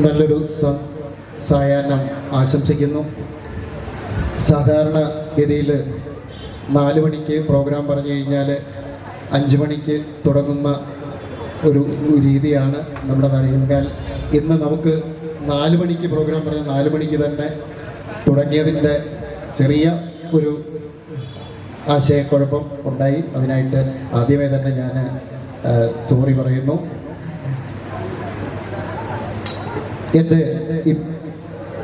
നല്ലൊരു സായാഹ്നം ആശംസിക്കുന്നു. സാധാരണ ഗതിയിൽ 4 മണിക്ക് പ്രോഗ്രാം പറഞ്ഞു കഴിഞ്ഞാൽ 5 മണിക്ക് തുടങ്ങുന്ന ഒരു രീതിയാണ് നമ്മുടെ നാടിൽ. ഇന്ന് നമുക്ക് 4 മണിക്ക് പ്രോഗ്രാം പറഞ്ഞ 4 മണിക്ക് തന്നെ തുടങ്ങിയതിൻ്റെ ചെറിയ ഒരു ആശയക്കുഴപ്പം ഉണ്ടായി. അതിനായിട്ട് ആദ്യമേ തന്നെ ഞാൻ സോറി പറയുന്നു. എൻ്റെ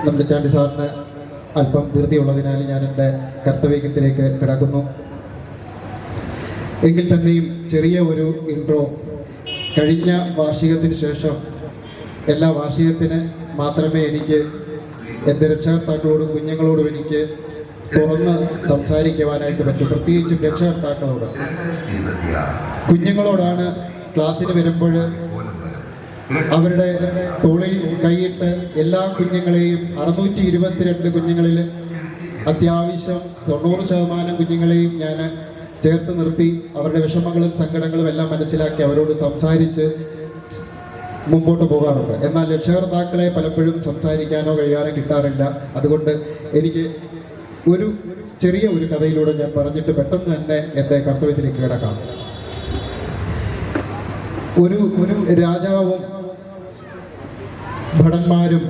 നമ്മുടെ ചാണ്ടി സാറിന് അല്പം ധൃതിയുള്ളതിനാൽ ഞാൻ എൻ്റെ കർത്തവ്യത്തിലേക്ക് കിടക്കുന്നു. എങ്കിൽ തന്നെയും ചെറിയ ഒരു ഇൻട്രോ. കഴിഞ്ഞ വാർഷികത്തിന് ശേഷം എല്ലാ വാർഷികത്തിന് മാത്രമേ എനിക്ക് എൻ്റെ രക്ഷകർത്താക്കളോടും കുഞ്ഞുങ്ങളോടും എനിക്ക് തുറന്ന് സംസാരിക്കുവാനായിട്ട് പറ്റും. പ്രത്യേകിച്ചും രക്ഷകർത്താക്കളോട്. കുഞ്ഞുങ്ങളോടാണ് ക്ലാസ്സിന് വരുമ്പോൾ അവരുടെ തോളിൽ കൈയിട്ട് എല്ലാ കുഞ്ഞുങ്ങളെയും 622 കുഞ്ഞുങ്ങളിൽ അത്യാവശ്യം 90% കുഞ്ഞുങ്ങളെയും ഞാൻ ചേർത്ത് നിർത്തി അവരുടെ വിഷമങ്ങളും സങ്കടങ്ങളും എല്ലാം മനസ്സിലാക്കി അവരോട് സംസാരിച്ച് മുമ്പോട്ട് പോകാറുണ്ട്. എന്നാൽ രക്ഷകർത്താക്കളെ പലപ്പോഴും സംസാരിക്കാനോ കഴിയാനോ കിട്ടാറില്ല. അതുകൊണ്ട് എനിക്ക് ഒരു ചെറിയ ഒരു കഥയിലൂടെ ഞാൻ പറഞ്ഞിട്ട് പെട്ടെന്ന് തന്നെ എൻ്റെ കർത്തവ്യത്തിലേക്ക് കിടക്കാം. ഒരു രാജാവും ഭടന്മാരും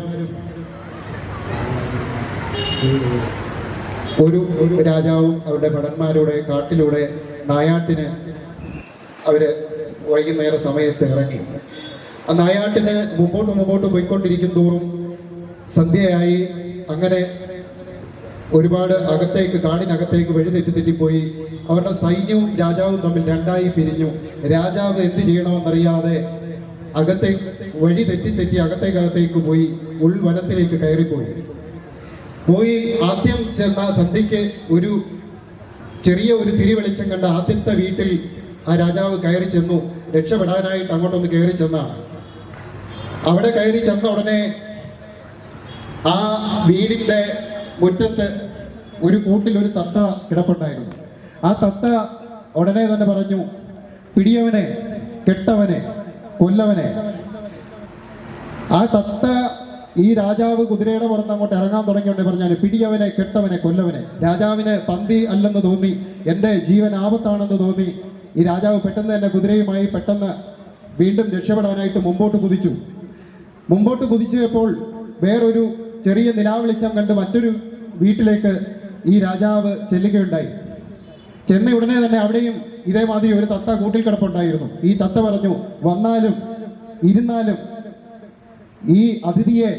ഒരു രാജാവും അവരുടെ ഭടന്മാരുടെ കാട്ടിലൂടെ നായാട്ടിന് അവര് വൈകുന്നേര സമയത്ത് ഇറങ്ങി. ആ നായാട്ടിന് മുമ്പോട്ട് പോയിക്കൊണ്ടിരിക്കും തോറും സന്ധ്യയായി. അങ്ങനെ ഒരുപാട് കാടിനകത്തേക്ക് വഴി തെറ്റിപ്പോയി. അവരുടെ സൈന്യവും രാജാവും തമ്മിൽ രണ്ടായി പിരിഞ്ഞു. രാജാവ് എന്ത് ചെയ്യണമെന്നറിയാതെ വഴി തെറ്റി അകത്തേക്ക് പോയി ഉൾവനത്തിലേക്ക് കയറിപ്പോയി. ആദ്യം ചെന്ന സന്ധ്യയ്ക്ക് ഒരു ചെറിയ ഒരു തിരിവെളിച്ചം കണ്ട ആദ്യത്തെ വീട്ടിൽ ആ രാജാവ് കയറി ചെന്നു. രക്ഷപ്പെടാനായിട്ട് അങ്ങോട്ടൊന്ന് കയറി ചെന്നാണ്. അവിടെ കയറി ചെന്ന ഉടനെ ആ വീടിന്റെ മുറ്റത്ത് ഒരു കൂട്ടിൽ ഒരു തത്ത കിടപ്പുണ്ടായിരുന്നു. ആ തത്ത ഉടനെ തന്നെ പറഞ്ഞു, പിടിയവനെ, കെട്ടവനെ, കൊല്ലവനെ. ആ തത്ത ഈ രാജാവ് കുതിരയുടെ പുറത്ത് അങ്ങോട്ട് ഇറങ്ങാൻ തുടങ്ങിയോണ്ട് പറഞ്ഞാൽ പിടിയവനെ, കെട്ടവനെ, കൊല്ലവനെ. രാജാവിന് പന്തി അല്ലെന്ന് തോന്നി, എൻ്റെ ജീവൻ ആപത്താണെന്ന് തോന്നി. ഈ രാജാവ് പെട്ടെന്ന് തന്നെ കുതിരയുമായി പെട്ടെന്ന് വീണ്ടും രക്ഷപ്പെടാനായിട്ട് മുമ്പോട്ട് കുതിച്ചപ്പോൾ വേറൊരു ചെറിയ നിലാവെളിച്ചം കണ്ട് മറ്റൊരു വീട്ടിലേക്ക് ഈ രാജാവ് ചെല്ലുകയുണ്ടായി. ചെന്ന ഉടനെ തന്നെ അവിടെയും ഇതേമാതിരി ഒരു തത്ത കൂട്ടിൽ കിടപ്പുണ്ടായിരുന്നു. ഈ തത്ത പറഞ്ഞു, വന്നാലും ഇരുന്നാലും ഈ അതിഥിയെ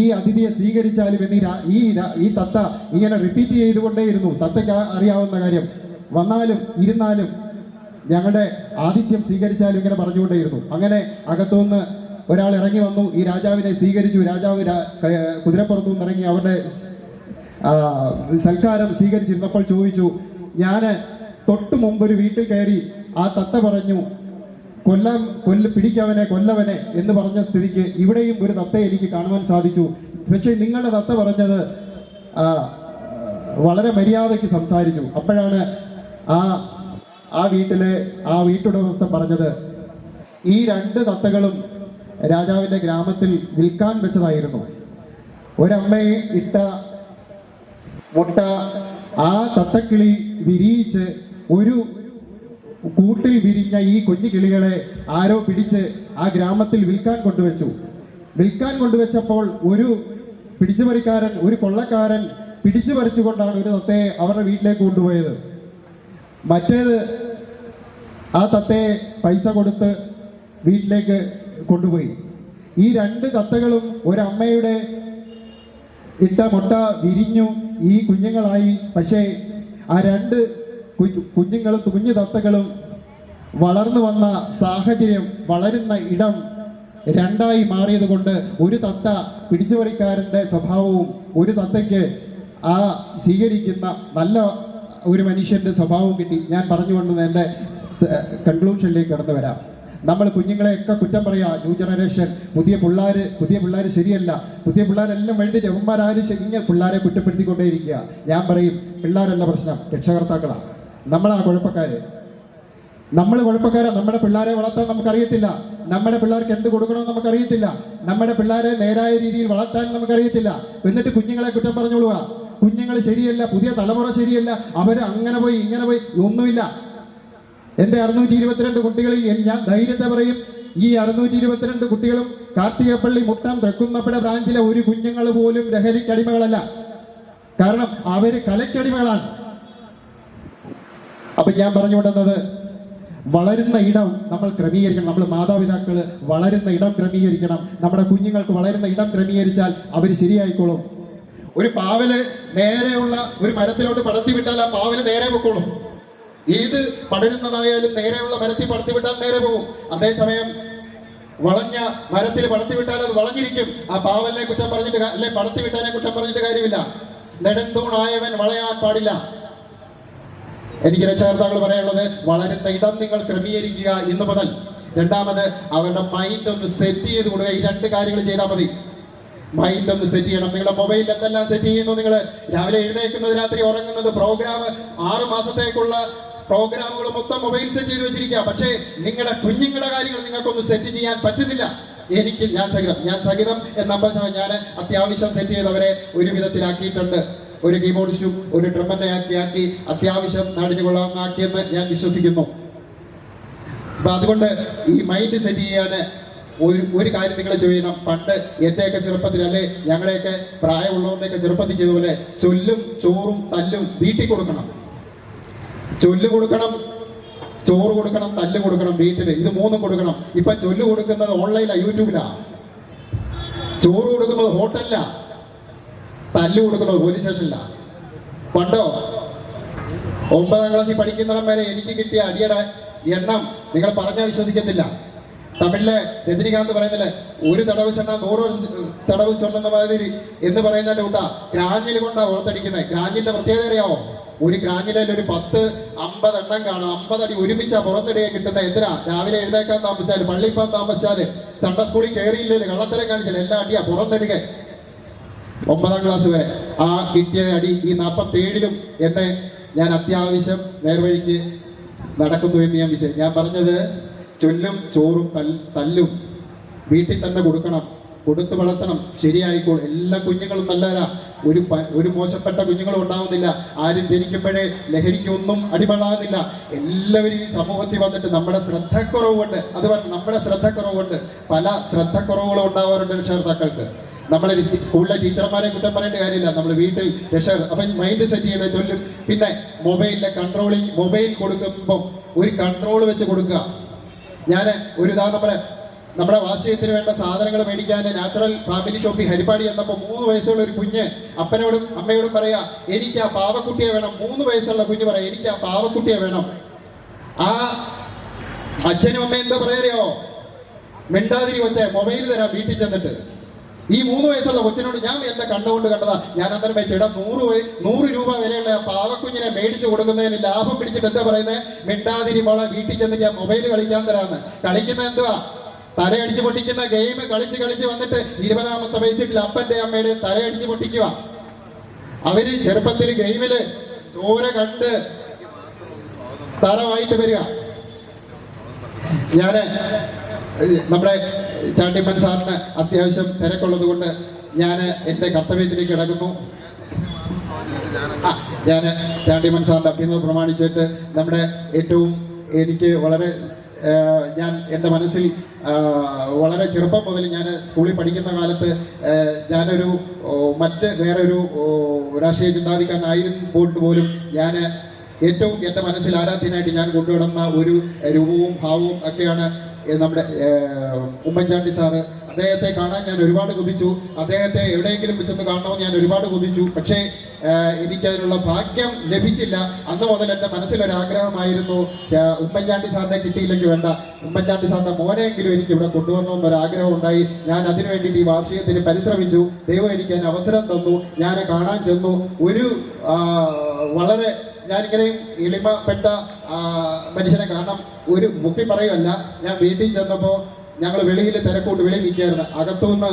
ഈ അതിഥിയെ സ്വീകരിച്ചാലും ഈ തത്ത ഇങ്ങനെ റിപ്പീറ്റ് ചെയ്തുകൊണ്ടേയിരുന്നു. തത്തയ്ക്ക് അറിയാവുന്ന കാര്യം, വന്നാലും ഇരുന്നാലും ഞങ്ങളുടെ ആതിഥ്യം സ്വീകരിച്ചാലും ഇങ്ങനെ പറഞ്ഞുകൊണ്ടേയിരുന്നു. അങ്ങനെ അകത്തുനിന്ന് ഒരാൾ ഇറങ്ങി വന്നു, ഈ രാജാവിനെ സ്വീകരിച്ചു. രാജാവ് കുതിരപ്പുറത്തു നിന്ന് ഇറങ്ങി അവരുടെ സൽക്കാരം സ്വീകരിച്ചിരുന്നപ്പോൾ ചോദിച്ചു, ഞാൻ തൊട്ടു മുമ്പൊരു വീട്ടിൽ കയറി ആ തത്ത പറഞ്ഞു പിടിക്കവനെ, കൊല്ലവനെ എന്ന് പറഞ്ഞ സ്ഥിതിക്ക് ഇവിടെയും ഒരു തത്തയെ എനിക്ക് കാണുവാൻ സാധിച്ചു. പക്ഷേ നിങ്ങളുടെ തത്ത പറഞ്ഞത് വളരെ മര്യാദയ്ക്ക് സംസാരിച്ചു. അപ്പോഴാണ് ആ വീട്ടുടമസ്ഥൻ പറഞ്ഞത്, ഈ 2 തത്തകളും രാജാവിന്റെ ഗ്രാമത്തിൽ വിൽക്കാൻ വെച്ചതായിരുന്നു. ഒരമ്മയെ ഇട്ട മുട്ട ആ തത്തക്കിളി വിരിയിച്ച് ഒരു കൂട്ടിൽ വിരിഞ്ഞ ഈ കുഞ്ഞു കിളികളെ ആരോ പിടിച്ച് ആ ഗ്രാമത്തിൽ വിൽക്കാൻ കൊണ്ടുവച്ചപ്പോൾ ഒരു പിടിച്ചുപറിക്കാരൻ, ഒരു കൊള്ളക്കാരൻ പിടിച്ചു പറിച്ചുകൊണ്ടാണ് ഒരു തത്തയെ അവരുടെ വീട്ടിലേക്ക് കൊണ്ടുപോയത്. മറ്റേത് ആ തത്തയെ പൈസ കൊടുത്ത് വീട്ടിലേക്ക് കൊണ്ടുപോയി. ഈ 2 തത്തകളും ഒരമ്മയുടെ ഇട്ട മുട്ട വിരിഞ്ഞു, ഈ കുഞ്ഞുങ്ങളായി. പക്ഷേ ആ 2 കുഞ്ഞു തത്തകളും വളർന്നു വന്ന സാഹചര്യം, വളരുന്ന ഇടം രണ്ടായി മാറിയത് കൊണ്ട് ഒരു തത്ത പിടിച്ചുപറിക്കാരൻ്റെ സ്വഭാവവും ഒരു തത്തയ്ക്ക് ആ സ്വീകരിക്കുന്ന നല്ല ഒരു മനുഷ്യൻ്റെ സ്വഭാവവും കിട്ടി. ഞാൻ പറഞ്ഞുകൊണ്ട് എൻ്റെ കൺക്ലൂഷനിലേക്ക് കടന്നു വരാം. നമ്മൾ കുഞ്ഞുങ്ങളെയൊക്കെ കുറ്റം പറയാ, ന്യൂ ജനറേഷൻ, പുതിയ പിള്ളേർ ശരിയല്ല, പുതിയ പിള്ളേരെല്ലാം വഴുതി ജവന്മാരാരും ശരിഞ്ഞ പിള്ളേരെ കുറ്റപ്പെടുത്തിക്കൊണ്ടേയിരിക്കുക. ഞാൻ പറയും, പിള്ളേരല്ല പ്രശ്നം, രക്ഷകർത്താക്കളാണ്, നമ്മളാ കുഴപ്പക്കാര്. നമ്മൾ കുഴപ്പക്കാരാ. നമ്മുടെ പിള്ളേരെ വളർത്താൻ നമുക്കറിയത്തില്ല. നമ്മുടെ പിള്ളേർക്ക് എന്ത് കൊടുക്കണമെന്ന് നമുക്കറിയത്തില്ല. നമ്മുടെ പിള്ളേരെ നേരായ രീതിയിൽ വളർത്താൻ നമുക്കറിയത്തില്ല. എന്നിട്ട് കുഞ്ഞുങ്ങളെ കുറ്റം പറഞ്ഞോളുക. കുഞ്ഞുങ്ങൾ ശരിയല്ല, പുതിയ തലമുറ ശരിയല്ല, അവര് അങ്ങനെ പോയി ഇങ്ങനെ പോയി. ഒന്നുമില്ല. എൻ്റെ 622 കുട്ടികളിൽ ഞാൻ ധൈര്യത്തെ പറയും, ഈ 622 കുട്ടികളും കാർത്തികപ്പള്ളി മുട്ടം തൃക്കുന്നപ്പുഴ ബ്രാഞ്ചിലെ ഒരു കുഞ്ഞുങ്ങൾ പോലും ലഹരിക്കടിമകളല്ല. കാരണം അവര് കലയ്ക്കടിമകളാണ്. അപ്പൊ ഞാൻ പറഞ്ഞുകൊണ്ടുവന്നത്, വളരുന്ന ഇടം നമ്മൾ ക്രമീകരിക്കണം. നമ്മൾ മാതാപിതാക്കൾ വളരുന്ന ഇടം ക്രമീകരിക്കണം. നമ്മുടെ കുഞ്ഞുങ്ങൾക്ക് വളരുന്ന ഇടം ക്രമീകരിച്ചാൽ അവർ ശരിയായിക്കോളും. ഒരു പാവല് നേരെയുള്ള ഒരു മരത്തിലോട്ട് പടർത്തി വിട്ടാൽ ആ പാവല് നേരെ പൊക്കോളും. ഏത് പടരുന്നതായാലും നേരെയുള്ള മരത്തിൽ പടർത്തി വിട്ടാൽ നേരെ പോകും. അതേസമയം വളഞ്ഞ മരത്തിൽ പടർത്തി വിട്ടാൽ അത് വളഞ്ഞിരിക്കും. ആ പാവലിനെ കുറ്റം പറഞ്ഞിട്ട് അല്ലെ പടർത്തി വിട്ടാനെ കുറ്റം പറഞ്ഞിട്ട് കാര്യമില്ല. നെടുന്തൂണായവൻ വളയാൻ പാടില്ല. എനിക്ക് രക്ഷകർത്താക്കൾ പറയാനുള്ളത്, വളരുന്ന ഇടം നിങ്ങൾ ക്രമീകരിക്കുക ഇന്ന് മുതൽ. രണ്ടാമത്, അവരുടെ മൈൻഡ് ഒന്ന് സെറ്റ് ചെയ്ത് കൊടുക്കുക. ഈ 2 കാര്യങ്ങൾ ചെയ്താൽ മതി. മൈൻഡ് ഒന്ന് സെറ്റ് ചെയ്യണം. നിങ്ങളുടെ മൊബൈലിൽ എന്തെല്ലാം സെറ്റ് ചെയ്യുന്നു? നിങ്ങൾ രാവിലെ എഴുന്നേൽക്കുന്നത്, രാത്രി ഉറങ്ങുന്നത്, പ്രോഗ്രാം 6 മാസത്തേക്കുള്ള പ്രോഗ്രാമുകൾ മൊത്തം മൊബൈൽ സെറ്റ് ചെയ്ത് വെച്ചിരിക്കുക. പക്ഷേ നിങ്ങളുടെ കുഞ്ഞുങ്ങളുടെ കാര്യങ്ങൾ നിങ്ങൾക്കൊന്ന് സെറ്റ് ചെയ്യാൻ പറ്റുന്നില്ല. ഞാൻ സഹിതം എന്ന ഞാൻ അത്യാവശ്യം സെറ്റ് ചെയ്തവരെ ഒരു വിധത്തിലാക്കിയിട്ടുണ്ട്. ഒരു കീബോർഡിസ്റ്റും ഒരു ഡ്രമ്മനെ ആക്കി അത്യാവശ്യം നാടിന് കൊള്ളാമെന്നാക്കിയെന്ന് ഞാൻ വിശ്വസിക്കുന്നു. അപ്പൊ അതുകൊണ്ട് ഈ മൈൻഡ് സെറ്റ് ചെയ്യാൻ ഒരു കാര്യം നിങ്ങൾ ചെയ്യണം. പണ്ട് എന്റെയൊക്കെ ചെറുപ്പത്തിൽ, അല്ലെ ഞങ്ങളെയൊക്കെ പ്രായമുള്ളവരുടെയൊക്കെ ചെറുപ്പത്തിൽ ചെയ്തപോലെ ചൊല്ലും ചോറും തല്ലും വീട്ടിൽ കൊടുക്കണം. ചൊല്ല് കൊടുക്കണം, ചോറ് കൊടുക്കണം, തല്ല് കൊടുക്കണം വീട്ടില്. ഇത് 3 കൊടുക്കണം. ഇപ്പൊ ചൊല്ല് കൊടുക്കുന്നത് ഓൺലൈനിലാ, യൂട്യൂബിലാ. ചോറ് കൊടുക്കുന്നത് ഹോട്ടലിലാ. തല്ല് കൊടുക്കുന്നത് പോലീസ് സ്റ്റേഷനിലാ. പണ്ടോ 9ാം ക്ലാസ്സിൽ പഠിക്കുന്നിടം വരെ എനിക്ക് കിട്ടിയ അടിയുടെ എണ്ണം നിങ്ങൾ പറഞ്ഞാൽ വിശ്വസിക്കത്തില്ല. തമിഴിലെ രജനികാന്ത് പറയുന്നില്ലേ, ഒരു തടവ് ചെണ്ണ 100 തടവ് സ്വർണ്ണെന്ന മാതിരി എന്ന് പറയുന്നതിന്റെ കൂട്ടാ ക്രാഞ്ചിൽ കൊണ്ടാ ഓർത്തടിക്കുന്നത്. ക്രാഞ്ചിന്റെ പ്രത്യേകത അറിയാവോ? ഒരു ക്രാഞ്ചിലയിൽ ഒരു 10-50 എണ്ണം കാണും. 50 അടി ഒരുമിച്ചാ പുറത്തിടുക കിട്ടുന്ന. എന്തിനാ? രാവിലെ എഴുന്നേക്കാൻ താമസിച്ചാല്, പള്ളിപ്പാൻ താമസിച്ചാല്, സൺഡേ സ്കൂളിൽ കയറിയില്ലേ, കള്ളത്തരം കാണിച്ചാല്, എല്ലാ അടിയാ പുറത്തിടുക. 9ാം ക്ലാസ് വരെ ആ കിട്ടിയ അടി ഈ 47ലും എന്നെ ഞാൻ അത്യാവശ്യം നേർവഴിക്ക് നടക്കുന്നു എന്ന് ഞാൻ പറഞ്ഞത്, ചൊല്ലും ചോറും തല്ലും വീട്ടിൽ തന്നെ കൊടുക്കണം, കൊടുത്തു വളർത്തണം. ശരിയായിക്കോളും. എല്ലാ കുഞ്ഞുങ്ങളും നല്ലവരാ. ഒരു മോശപ്പെട്ട കുഞ്ഞുങ്ങളും ഉണ്ടാവുന്നില്ല. ആരും ജനിക്കുമ്പോഴേ ലഹരിക്കൊന്നും അടിമകളാകുന്നില്ല. എല്ലാവരും ഈ സമൂഹത്തിൽ വന്നിട്ട് നമ്മുടെ ശ്രദ്ധക്കുറവുകൊണ്ട്, നമ്മുടെ ശ്രദ്ധക്കുറവുകൊണ്ട് പല ശ്രദ്ധക്കുറവുകളും ഉണ്ടാവാറുണ്ട് രക്ഷകർത്താക്കൾക്ക്. നമ്മളെ സ്കൂളിലെ ടീച്ചർമാരെ കുറ്റം പറയേണ്ട കാര്യമില്ല. നമ്മൾ വീട്ടിൽ അപ്പം മൈൻഡ് സെറ്റ് ചെയ്ത് ചൊല്ലും. പിന്നെ മൊബൈലിലെ കൺട്രോളിങ്, മൊബൈൽ കൊടുക്കുമ്പോൾ ഒരു കൺട്രോൾ വെച്ച് കൊടുക്കുക. ഞാൻ ഒരു ഉദാഹരണം, നമ്മുടെ വാർഷികത്തിന് വേണ്ട സാധനങ്ങൾ മേടിക്കാൻ നാച്ചുറൽ ഫാമിലി ഷോപ്പിൽ ഹരിപ്പാടി എന്നപ്പോൾ 3 വയസ്സുള്ള ഒരു കുഞ്ഞ് അപ്പനോടും അമ്മയോടും പറയാ, എനിക്ക് ആ പാവക്കുട്ടിയെ വേണം. 3 വയസ്സുള്ള കുഞ്ഞ് പറയാം, എനിക്ക് ആ പാവക്കുട്ടിയെ വേണം. ആ അച്ഛനും അമ്മയും എന്താ പറയാറിയോ? മിണ്ടാതിരി വെച്ച മൊബൈൽ തരാം വീട്ടിൽ ചെന്നിട്ട്. ഈ 3 വയസ്സുള്ള കൊച്ചിനോട് ഞാൻ എന്റെ കണ്ണുകൊണ്ട് കണ്ടതാ. ഞാൻ അന്നേരം വെച്ചിട 100 രൂപ വിലയുള്ള ആ പാവക്കുഞ്ഞിനെ മേടിച്ചു കൊടുക്കുന്നതിന് ലാഭം പിടിച്ചിട്ട് എന്താ പറയുന്നത്? മിണ്ടാതിരി മോളെ, വീട്ടിൽ ചെന്നിട്ട് ആ മൊബൈൽ കളിക്കാൻ തരാന്ന്. കളിക്കുന്ന എന്തുവാ? തലയടിച്ച് പൊട്ടിക്കുന്ന ഗെയിം കളിച്ച് വന്നിട്ട് 20ാമത്തെ വയസ്സിൽ അപ്പന്റെ അമ്മയുടെ തലയടിച്ച് പൊട്ടിക്കുക. അവര് ചെറുപ്പത്തിൽ ഗെയിമില് ചോര കണ്ട് തറവായിട്ട് വരിക. ഞാന് നമ്മുടെ ചാണ്ടിപ്പൻ സാറിന് അത്യാവശ്യം തിരക്കുള്ളത് കൊണ്ട് ഞാൻ എൻ്റെ കർത്തവ്യത്തിലേക്ക് കിടക്കുന്നു. ഞാൻ ചാണ്ടിപ്പൻ സാറിൻ്റെ അഭ്യർത്ഥന പ്രമാണിച്ചിട്ട് നമ്മുടെ ഏറ്റവും എനിക്ക് വളരെ ഞാൻ എൻ്റെ മനസ്സിൽ വളരെ ചെറുപ്പം മുതൽ ഞാൻ സ്കൂളിൽ പഠിക്കുന്ന കാലത്ത് ഞാനൊരു വേറൊരു രാഷ്ട്രീയ ചിന്താധികാരനായിരുമ്പോൾ പോലും ഞാൻ ഏറ്റവും എൻ്റെ മനസ്സിൽ ആരാധ്യനായിട്ട് ഞാൻ കൊണ്ടുവരുന്ന ഒരു രൂപവും ഭാവവും ഒക്കെയാണ് നമ്മുടെ ഉമ്മൻചാണ്ടി സാറ്. അദ്ദേഹത്തെ കാണാൻ ഞാൻ ഒരുപാട് കൊതിച്ചു. അദ്ദേഹത്തെ എവിടെയെങ്കിലും വെച്ചൊന്ന് കാണണമെന്ന് ഞാൻ ഒരുപാട് കൊതിച്ചു. പക്ഷേ എനിക്കതിനുള്ള ഭാഗ്യം ലഭിച്ചില്ല. അന്ന് മുതൽ എൻ്റെ മനസ്സിലൊരാഗ്രഹമായിരുന്നു, ഉമ്മൻചാണ്ടി സാറിനെ കിട്ടിയില്ലെങ്കിൽ വേണ്ട, ഉമ്മൻചാണ്ടി സാറിൻ്റെ മോനെയെങ്കിലും എനിക്ക് ഇവിടെ കൊണ്ടുവരണമെന്നൊരാഗ്രഹം ഉണ്ടായി. ഞാൻ അതിനു വേണ്ടിയിട്ട് ഈ വാർഷികത്തിന് പരിശ്രമിച്ചു. ദൈവം എനിക്ക് അതിന് അവസരം തന്നു. ഞാൻ കാണാൻ ചെന്നു. ഒരു വളരെ ഞാനിങ്ങനെയും എളിമപ്പെട്ട മനുഷ്യനെ, കാരണം ഒരു മുക്കി പറയുമല്ല, ഞാൻ വീട്ടിൽ ചെന്നപ്പോൾ ഞങ്ങൾ വെളിയിൽ തിരക്കൂട്ട് വെളിയിൽ നിൽക്കുകയായിരുന്നു. അകത്തുനിന്ന്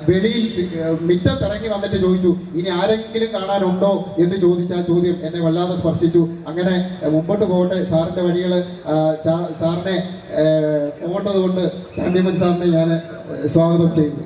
വെളിയിൽ മുറ്റത്തിറങ്ങി വന്നിട്ട് ചോദിച്ചു, ഇനി ആരെങ്കിലും കാണാനുണ്ടോ എന്ന് ചോദിച്ച ആ ചോദ്യം എന്നെ വല്ലാതെ സ്പർശിച്ചു. അങ്ങനെ മുമ്പോട്ട് പോകട്ടെ, സാറിൻ്റെ വഴികൾ സാറിനെ പോകേണ്ടത് കൊണ്ട് ചാണ്ടിയമ്മൻ സാറിനെ ഞാൻ സ്വാഗതം ചെയ്യുന്നു.